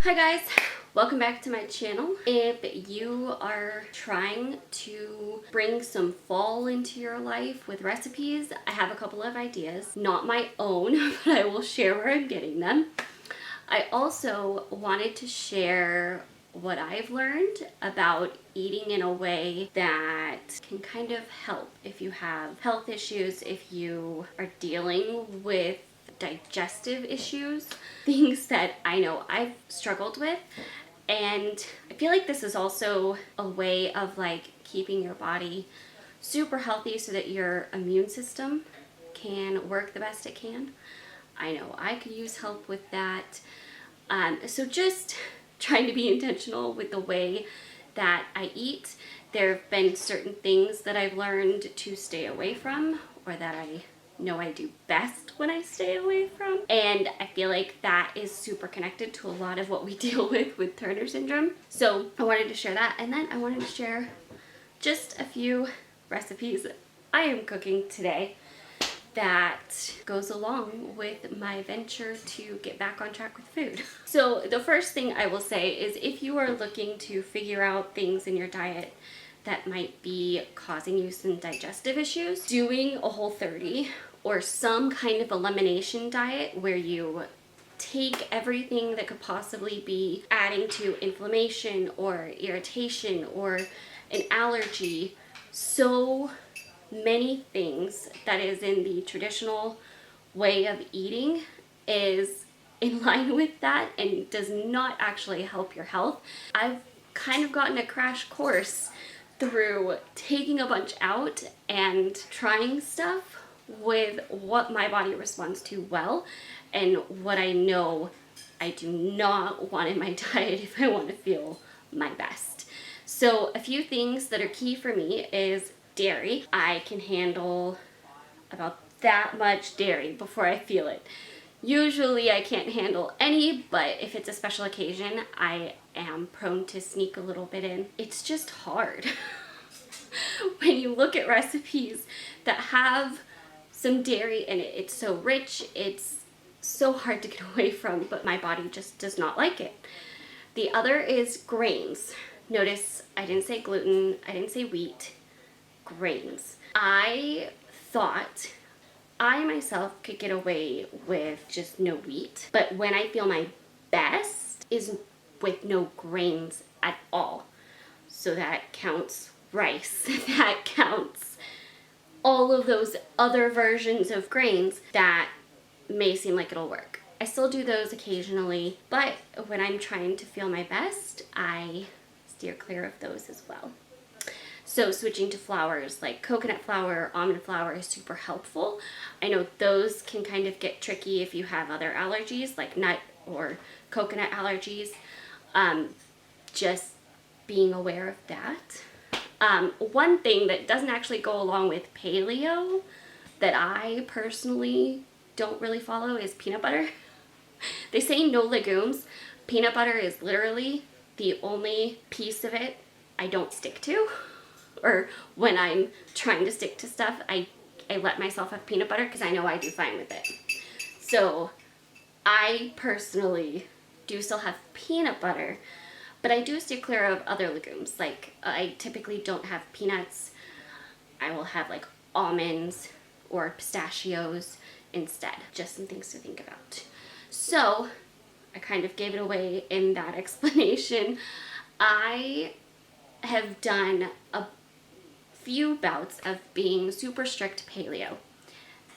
Hi guys, welcome back to my channel. If you are trying to bring some fall into your life with recipes, I have a couple of ideas. Not my own, but I will share where I'm getting them. I also wanted to share what I've learned about eating in a way that can kind of help if you have health issues, if you are dealing with digestive issues, things that I know I've struggled with. And I feel like this is also a way of like keeping your body super healthy so that your immune system can work the best it can. I know I could use help with that. So just trying to be intentional with the way that I eat. There have been certain things that I've learned to stay away from, or that I know I do best when I stay away from. And I feel like that is super connected to a lot of what we deal with Turner syndrome. So I wanted to share that. And then I wanted to share just a few recipes I am cooking today that goes along with my venture to get back on track with food. So the first thing I will say is if you are looking to figure out things in your diet that might be causing you some digestive issues, doing a Whole30 or some kind of elimination diet where you take everything that could possibly be adding to inflammation or irritation or an allergy, so many things that is in the traditional way of eating is in line with that and does not actually help your health. I've kind of gotten a crash course through taking a bunch out and trying stuff with what my body responds to well and what I know I do not want in my diet if I want to feel my best. So a few things that are key for me is dairy. I can handle about that much dairy before I feel it. Usually I can't handle any, but if it's a special occasion, I am prone to sneak a little bit in. It's just hard. When you look at recipes that have some dairy in it, it's so rich, it's so hard to get away from, but my body just does not like it. The other is grains. Notice I didn't say gluten, I didn't say wheat. Grains. I thought I myself could get away with just no wheat, but when I feel my best is with no grains at all. So that counts rice, that counts all of those other versions of grains that may seem like it'll work. I still do those occasionally, but when I'm trying to feel my best, I steer clear of those as well. So switching to flours like coconut flour, almond flour is super helpful. I know those can kind of get tricky if you have other allergies like nut or coconut allergies. Just being aware of that. One thing that doesn't actually go along with paleo that I personally don't really follow is peanut butter. They say no legumes. Peanut butter is literally the only piece of it I don't stick to. Or when I'm trying to stick to stuff, I let myself have peanut butter because I know I do fine with it. So I personally do still have peanut butter, but I do stay clear of other legumes. Like I typically don't have peanuts. I will have like almonds or pistachios instead. Just some things to think about. So I kind of gave it away in that explanation. I have done a few bouts of being super strict paleo,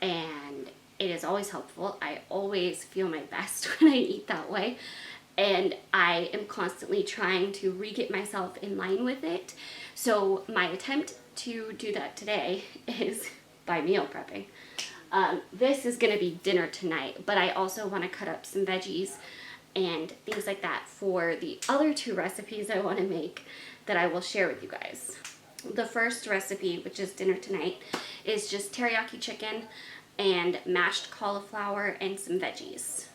and it is always helpful. I always feel my best when I eat that way, and I am constantly trying to re-get myself in line with it. So my attempt to do that today is by meal prepping. This is going to be dinner tonight, but I also want to cut up some veggies and things like that for the other two recipes I want to make that I will share with you guys. The first recipe, which is dinner tonight, is just teriyaki chicken and mashed cauliflower and some veggies.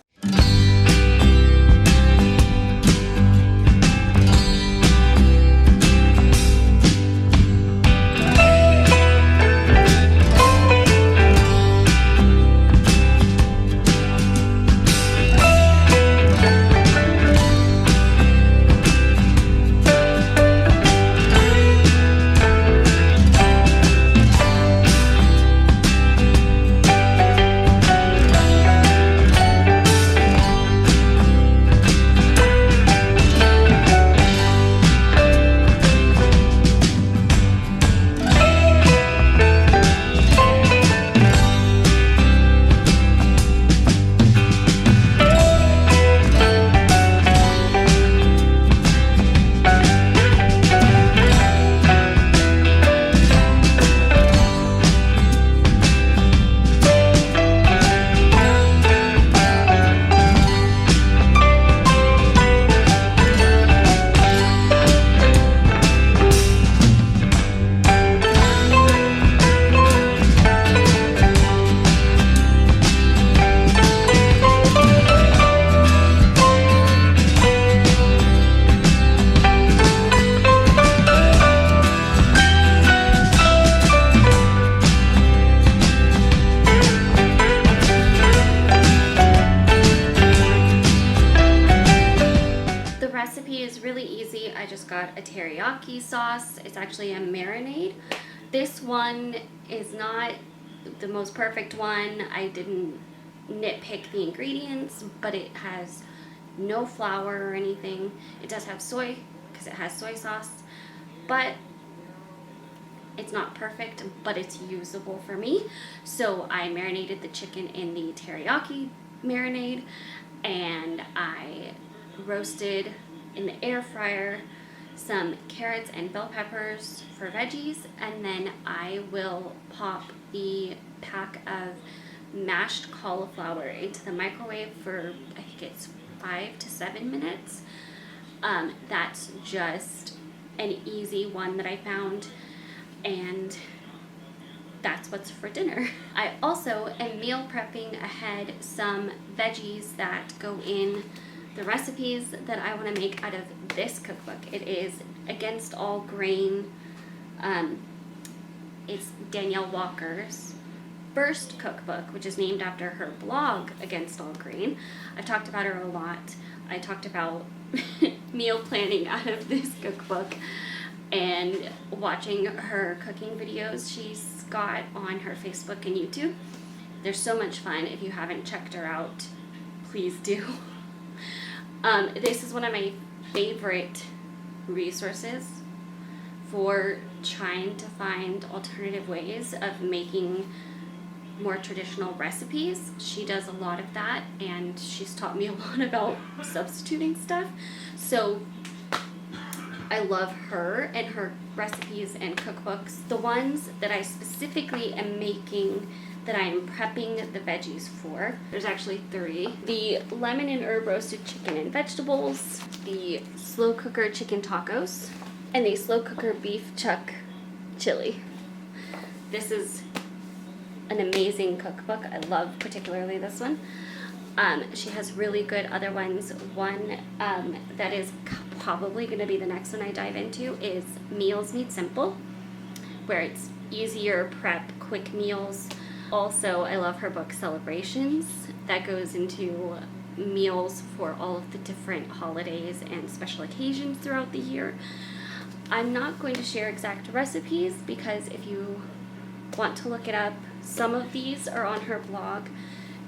recipe is really easy. I just got a teriyaki sauce. It's actually a marinade. This one is not the most perfect one. I didn't nitpick the ingredients, but it has no flour or anything. It does have soy because it has soy sauce, but it's not perfect, but it's usable for me. So I marinated the chicken in the teriyaki marinade, and I roasted in the air fryer some carrots and bell peppers for veggies, and then I will pop the pack of mashed cauliflower into the microwave for, I think it's 5 to 7 minutes. That's just an easy one that I found, and that's what's for dinner. I also am meal prepping ahead some veggies that go in the recipes that I want to make out of this cookbook. It is Against All Grain. It's Danielle Walker's first cookbook, which is named after her blog, Against All Grain. I've talked about her a lot. I talked about meal planning out of this cookbook and watching her cooking videos she's got on her Facebook and YouTube. They're so much fun. If you haven't checked her out, please do. This is one of my favorite resources for trying to find alternative ways of making more traditional recipes. She does a lot of that, and she's taught me a lot about substituting stuff. So I love her and her recipes and cookbooks. The ones that I specifically am making that I am prepping the veggies for, there's actually 3. The lemon and herb roasted chicken and vegetables, the slow cooker chicken tacos, and the slow cooker beef chuck chili. This is an amazing cookbook. I love particularly this one. She has really good other ones. One that is probably going to be the next one I dive into is Meals Made Simple, where it's easier prep, quick meals. Also, I love her book Celebrations, that goes into meals for all of the different holidays and special occasions throughout the year. I'm not going to share exact recipes because if you want to look it up, some of these are on her blog.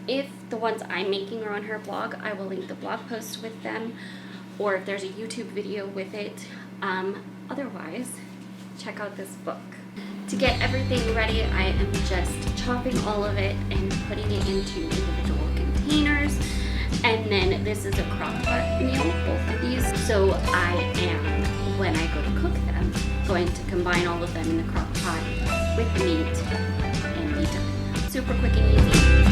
If the ones I'm making are on her blog, I will link the blog post with them, or if there's a YouTube video with it. Otherwise, check out this book. To get everything ready, I am just chopping all of it and putting it into individual containers. And then this is a crock pot meal, both of these. So I am, when I go to cook them, going to combine all of them in the crock pot with the meat and be done. Super quick and easy.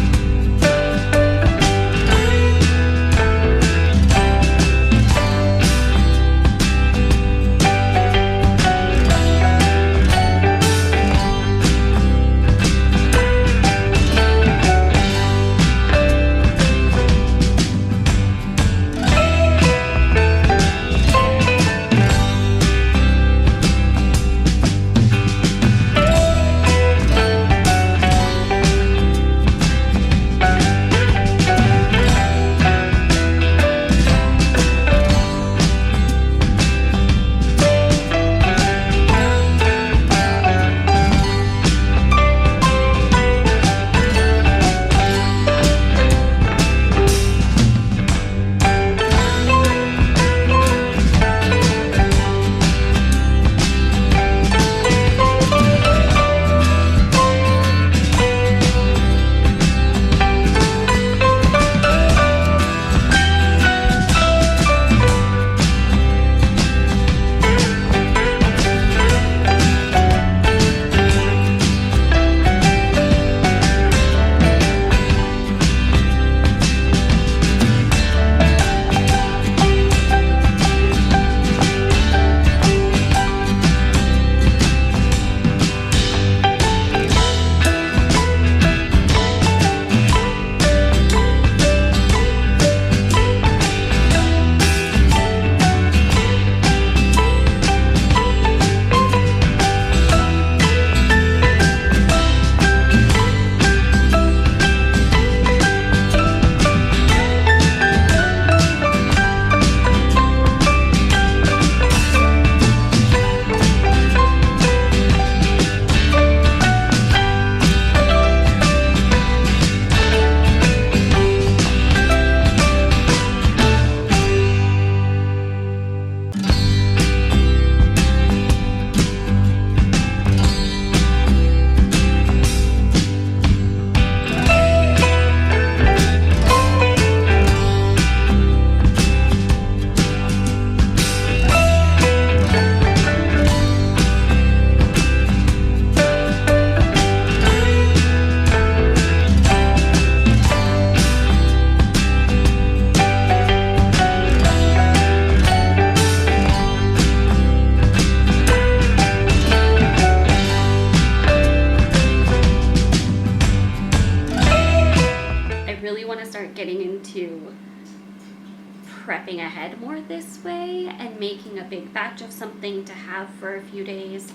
prepping ahead more this way and making a big batch of something to have for a few days.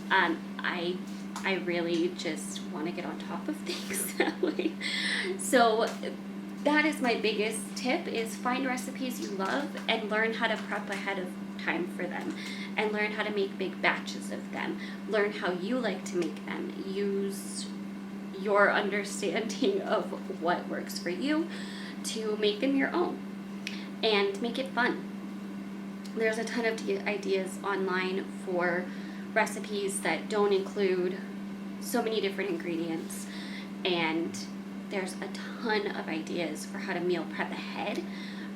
I really just want to get on top of things that way. So that is my biggest tip, is find recipes you love and learn how to prep ahead of time for them, and learn how to make big batches of them. Learn how you like to make them. Use your understanding of what works for you to make them your own and make it fun. There's a ton of ideas online for recipes that don't include so many different ingredients, and there's a ton of ideas for how to meal prep ahead.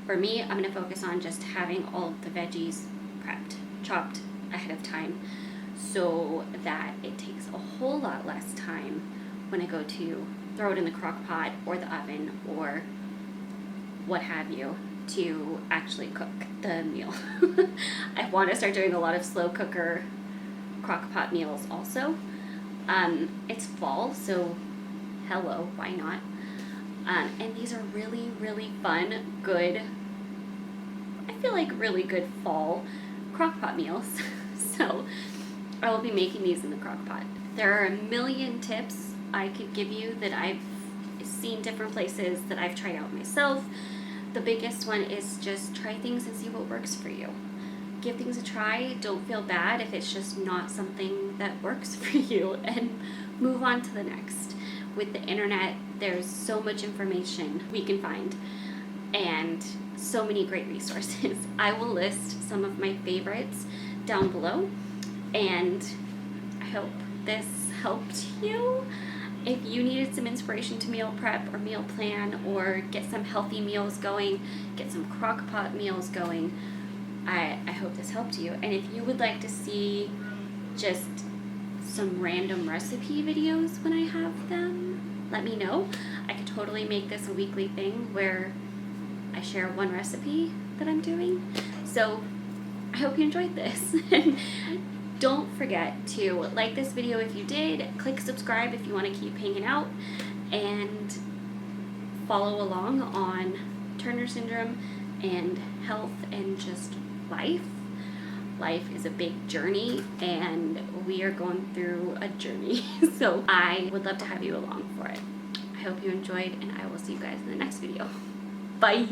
For me, I'm going to focus on just having all of the veggies prepped, chopped ahead of time, so that it takes a whole lot less time when I go to throw it in the crock pot or the oven or what have you to actually cook the meal. I want to start doing a lot of slow cooker crock pot meals also. It's fall, so hello, why not? And these are really, really fun, good, I feel like really good fall crock pot meals. So I will be making these in the crock pot. There are a million tips I could give you that I've seen different places, that I've tried out myself. The biggest one is just try things and see what works for you. Give things a try. Don't feel bad if it's just not something that works for you, and move on to the next. With the internet, there's so much information we can find and so many great resources. I will list some of my favorites down below, and I hope this helped you. If you needed some inspiration to meal prep or meal plan, or get some healthy meals going, get some crock pot meals going, I hope this helped you. And if you would like to see just some random recipe videos when I have them, let me know. I could totally make this a weekly thing where I share one recipe that I'm doing. So I hope you enjoyed this. Don't forget to like this video if you did, click subscribe if you want to keep hanging out, and follow along on Turner syndrome and health and just life. Life is a big journey, and we are going through a journey. So I would love to have you along for it. I hope you enjoyed, and I will see you guys in the next video. Bye!